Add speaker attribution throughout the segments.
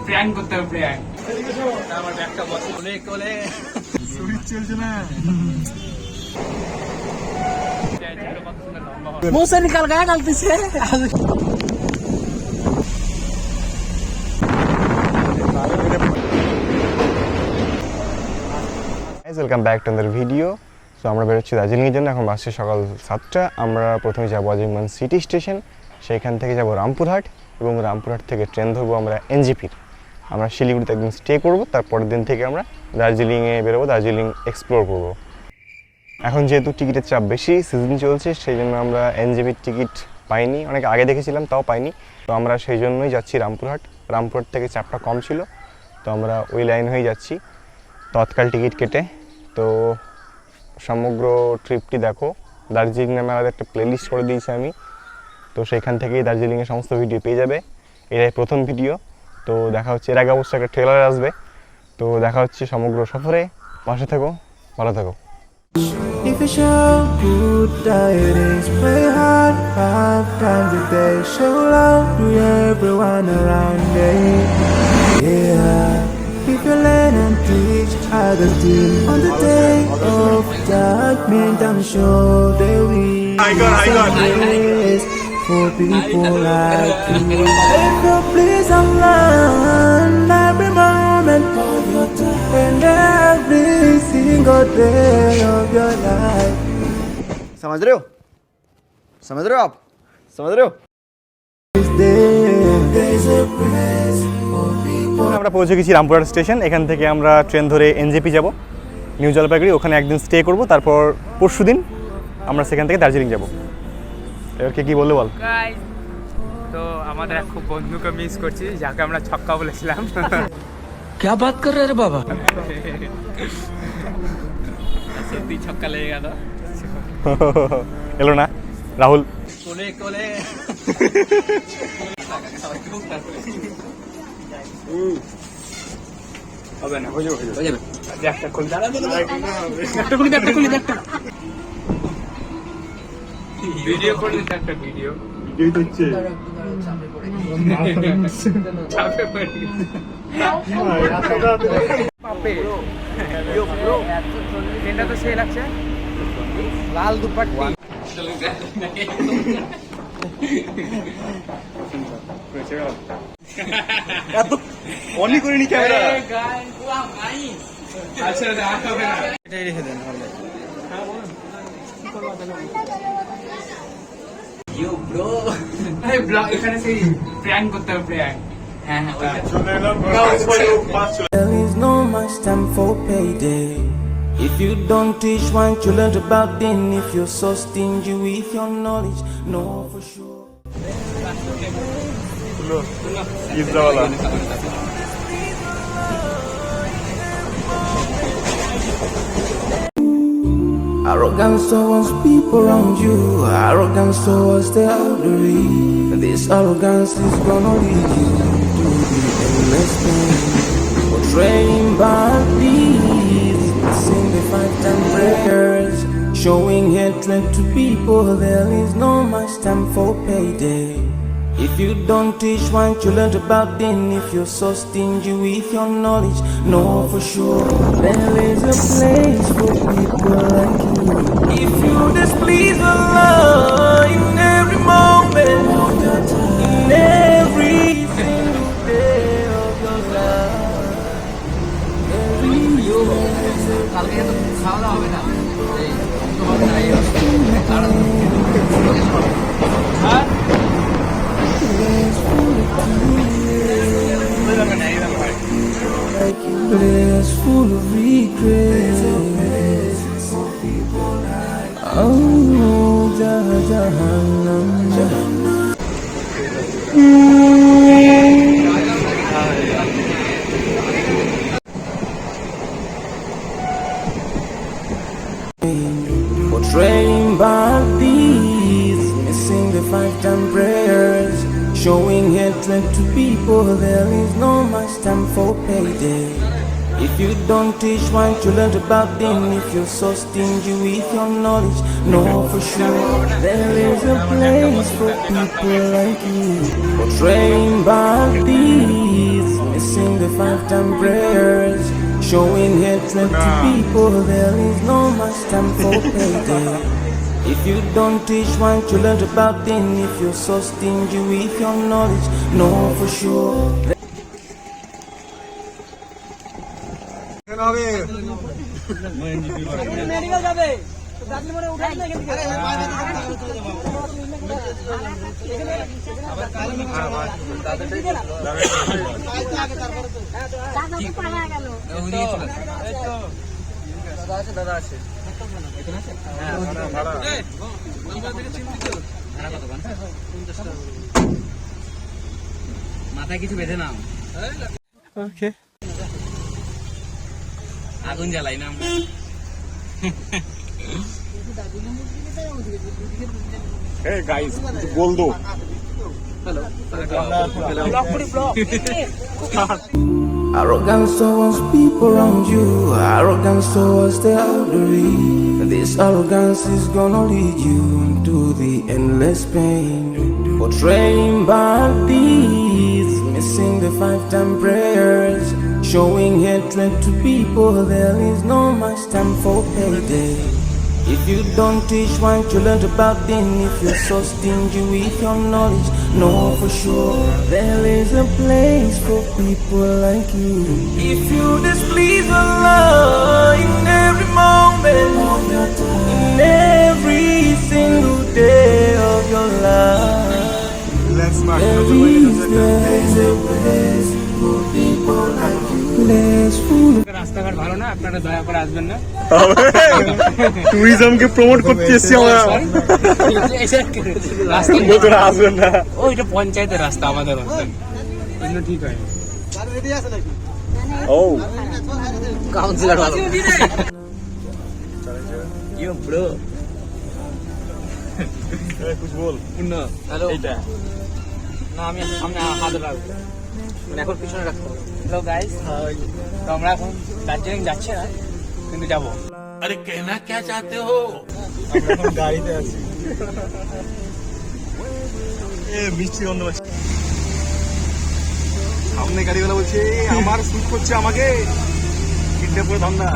Speaker 1: Prank করতে হবে, prank. আমার ব্যাগটা বসে কোলে কোলে শরীর চলছে না। मुंह से निकल गया गलती से।
Speaker 2: Welcome back to another video. So আমরা বেরোচ্ছি দার্জিলিংয়ের জন্য। এখন বাসে সকাল 7টা। আমরা প্রথমে যাবো আজিমান সিটি স্টেশন, সেইখান থেকে যাব রামপুরহাট, এবং রামপুরহাট থেকে ট্রেন ধরবো আমরা এনজেপির। আমরা শিলিগুড়িতে একদিন স্টে করবো, তারপরের দিন থেকে আমরা দার্জিলিংয়ে বেরোবো, দার্জিলিং এক্সপ্লোর করবো। এখন যেহেতু টিকিটের চাপ বেশি, সিজন চলছে, সেই জন্য আমরা এনজেপির টিকিট পাইনি। অনেক আগে দেখেছিলাম, তাও পাইনি। তো আমরা সেই জন্যই যাচ্ছি রামপুরহাট। রামপুরহাট থেকে চাপটা কম ছিল, তো আমরা ওই লাইন হয়ে যাচ্ছি তৎকাল টিকিট কেটে। তো সমগ্র ট্রিপটি দেখো। দার্জিলিং নামে আলাদা একটা প্লেলিস্ট করে দিয়েছি আমি, তো সেখান থেকেই দার্জিলিংয়ের সমস্ত ভিডিও পেয়ে যাবে। এটাই প্রথম ভিডিও। তো দেখা হচ্ছে, এর আগে অবশ্যই একটা ট্রেলার আসবে। তো দেখা হচ্ছে সমগ্র সফরে। পাশে থাকো, ভালো থাকো।
Speaker 3: If you show good tidings, play hard 5 times a day. Show love to everyone around me. Yeah. If you learn and teach others too. On the day of judgment, I'm sure there will be some grace for people like you. If you please and learn every moment of your time and every single day of your life.
Speaker 4: समझ रहे हो? समझ रहे हो आप? समझ रहे हो?
Speaker 2: আমরা পৌঁছে গেছি রামপুরহাট স্টেশন। এখান থেকে আমরা ট্রেন ধরে এনজেপি যাব, নিউ জলপাইগুড়ি। ওখানে একদিন স্টে করব, তারপর পরশু দিন আমরা সেখান থেকে দার্জিলিং যাব। এবার কি বললে বল।
Speaker 1: তো আমাদের এক খুব বন্ধুকে মিস করছি, যাকে আমরা ছক্কা বলেছিলাম।
Speaker 4: क्या बात कर रहे हैं बाबा?
Speaker 1: সত্যি ছক্কা লেগে গেল।
Speaker 2: এলো না রাহুল।
Speaker 1: কোলে কোলে হবে না, হয়ে যাবে। একটা খুলে দাঁড়া, একটা খুলে একটা ভিডিও করে দিতে, একটা ভিডিও হচ্ছে চাপে পড়ে পাপে। ট্রেনটা তো সেই লাগছে, লাল দুপাট্টি।
Speaker 2: এত অনই করিনি ক্যামেরা।
Speaker 1: আচ্ছা হবে না,
Speaker 4: এটাই রেখে দেন ভালো।
Speaker 1: ইউ ব্রো, এই ব্লগ এখানে সেই প্র্যাঙ্ক করতে হবে, প্র্যাঙ্ক। হ্যাঁ হ্যাঁ,
Speaker 3: There is no much time for payday. If you don't teach one, you learn about then. If you're so stingy with your knowledge, know for sure.
Speaker 2: পিজ্জাওয়ালা।
Speaker 3: Arrogance towards people around you, arrogance towards the elderly. This arrogance is gonna lead you to the endless pain. Portraying bad deeds, sing the 5 prayers, showing hatred to people. There is no much time for payday. If you don't teach one, you learn about then. If you're so stingy with your knowledge, know for sure there is a place for people like you. If you displease Allah in every moment of your time, in every single day of your life, every
Speaker 1: কালকে তো খাওয়া দাওয়া হবে না,
Speaker 3: place full of regrets. Oh, Jahannam. Portraying bad deeds, missing the 5 prayers, showing hatred to people. There is no much time for payday. If you don't teach one, you learn about them. If you're so stingy with your knowledge, know for sure there is a place for people like you. Portraying bad deeds, missing the 5-time prayers, showing hatred to people. There is no much time for payday. If you don't teach one to learn about then, if you're so stingy with your knowledge, know for sure.
Speaker 1: মাথায় কিছু বেঁধে নাও।
Speaker 2: ওকে
Speaker 1: আগুন জ্বালাই না আমরা।
Speaker 2: Hey guys, बोल दो।
Speaker 3: Arrogance towards people around you, arrogance towards the elderly. This arrogance is gonna lead you into the endless pain. Portraying bad deeds, missing the 5-time prayers, showing hatred to people. There is no much time for payday. If you don't teach one to learn about then, if you're so stingy with your knowledge, know for sure there is a place for people like you. If you displease Allah in every moment of your time, in every single day of your life, there is a place for people like you. Place full of
Speaker 1: রাস্তাঘাট ভালো না, আপনারা দয়া করে আসবেন না।
Speaker 2: ট্যুরিজমকে promote করতে এসেছি আমরা।
Speaker 1: রাস্তা
Speaker 2: বলতে আসবেন না।
Speaker 1: ওইটা পঞ্চায়েতের রাস্তা, আমাদের রাস্তা কিন্তু ঠিক হয়।
Speaker 2: ও
Speaker 1: কাউন্সিলর ভালো। ইয়ো ব্রো,
Speaker 2: कुछ बोल।
Speaker 1: হ্যালো।
Speaker 2: এইটা
Speaker 1: না আমি সামনে হাত রাখবো, মানে এখন পিছনে রাখতে হবে। হ্যালো গাইস, তো আমরা এখন দার্জিলিং যাচ্ছি না, কিন্তু যাবো।
Speaker 5: अरे कहना क्या चाहते हो?
Speaker 2: আমরা এখন গাড়িতে আছি। মিষ্টি গন্ধ পাচ্ছি। সামনে গাড়িওয়ালা বলছে আমার শুট করছে, আমাকে কিডন্যাপ করে ধান্দা।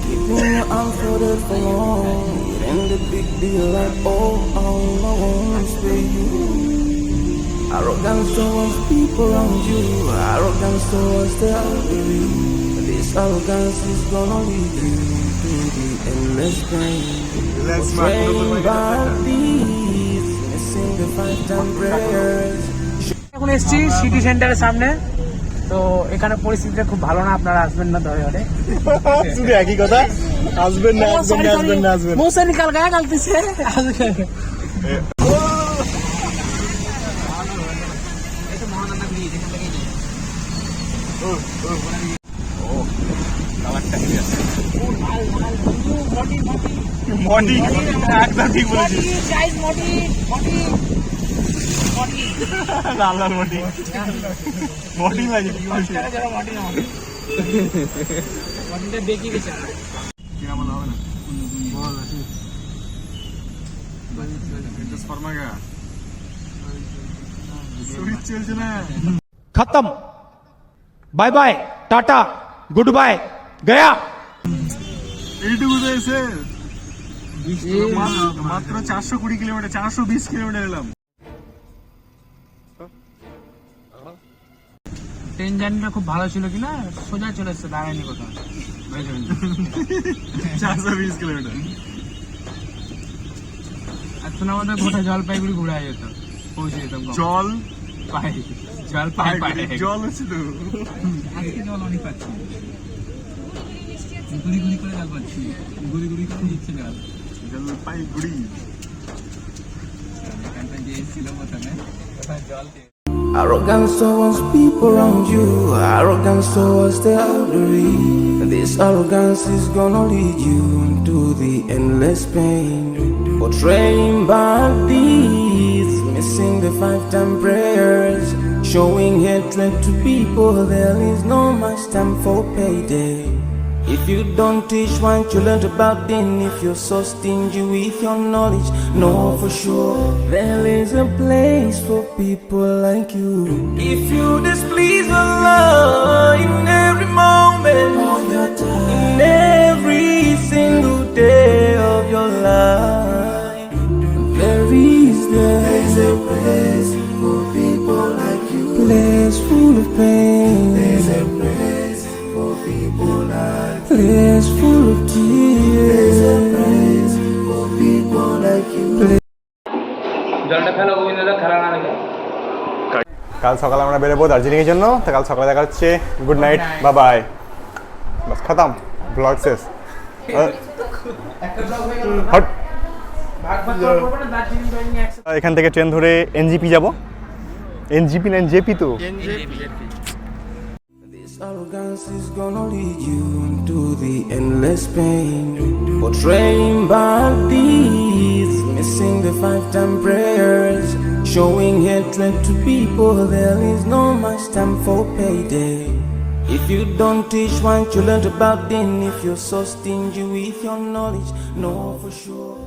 Speaker 3: keeping your arms folded for long, and the big deal like all I want for you. Arrogance towards people around you, arrogance towards the elderly. This arrogance is gonna lead you to the endless pain. Portraying bad deeds, missing the 5-time prayers.
Speaker 1: এখন এসছি city সেন্টারের সামনে, তো এখানে পরিস্থিতিটা খুব ভালো না, আপনারা আসবেন না দয়া করে।
Speaker 2: শুধু একই কথা, আসবেন না আসবেন না আসবেন না আসবেন।
Speaker 1: मुंह से निकल गया गलती से।
Speaker 2: মডি একদম ঠিক বলেছিস। লাল লাল মডি মডি লাগে কি বলছিস?
Speaker 1: দেখি গেছে
Speaker 5: खत्म, bye bye, tata, goodbye, गया।
Speaker 2: এইটুকু তো এসে মাত্র 420 কিলোমিটার, 420 কিলোমিটার এলাম।
Speaker 1: ট্রেন জার্নিটা খুব ভালো ছিল কিনা, সোজা চলে এসছে, দাঁড়ায়নি কোথাও।
Speaker 2: 420 কিলোমিটার।
Speaker 1: এখন আমাদের গোটা জলপাইগুড়ি ঘুরে যেত, পৌঁছে যেতাম।
Speaker 2: জল
Speaker 1: পাই, জল পাই পাই,
Speaker 2: জল হচ্ছে তো।
Speaker 1: আজকে জল অনেক পাচ্ছি, গুড়ি গুড়ি করে জল পাচ্ছি, গুড়ি গুড়ি করে দিচ্ছে জল।
Speaker 2: জলপাইগুড়ি
Speaker 1: এখানটা যে ছিল প্রথমে, জল দিয়ে
Speaker 3: Arrogance towards people around you, arrogance towards the elderly. This arrogance is gonna lead you into the endless pain. Portraying bad deeds, missing the 5-time prayers, showing hatred to people. There is no much time for payday. If you don't teach one, you learn about then. If you're so stingy with your knowledge, know for sure there is a place for people like you. If you displease Allah in every moment of your time, in every single day of your life, there is a place for people like you. Place full of pain. There's a place for people like you. Place full of tears. There's a place for people like you.
Speaker 1: জলটা ফেলো গোবিন্দদা, খেলা না দেখে।
Speaker 2: কাল সকালে আমরা বেরোবো দার্জিলিংয়ের জন্য। তো কাল সকালে দেখা হচ্ছে। Good night, bye bye. বাস খতম, ব্লগ শেষ। হট। এখান থেকে ট্রেন ধরে এনজিপি যাব। এনজিপি না জেপি তো?
Speaker 3: This arrogance is gonna lead you into the endless pain. Portraying bad deeds, missing the 5-time prayers, showing hatred to people. There is no much time for payday. If you don't teach one, you learn about then. If you're so stingy with your knowledge, know for sure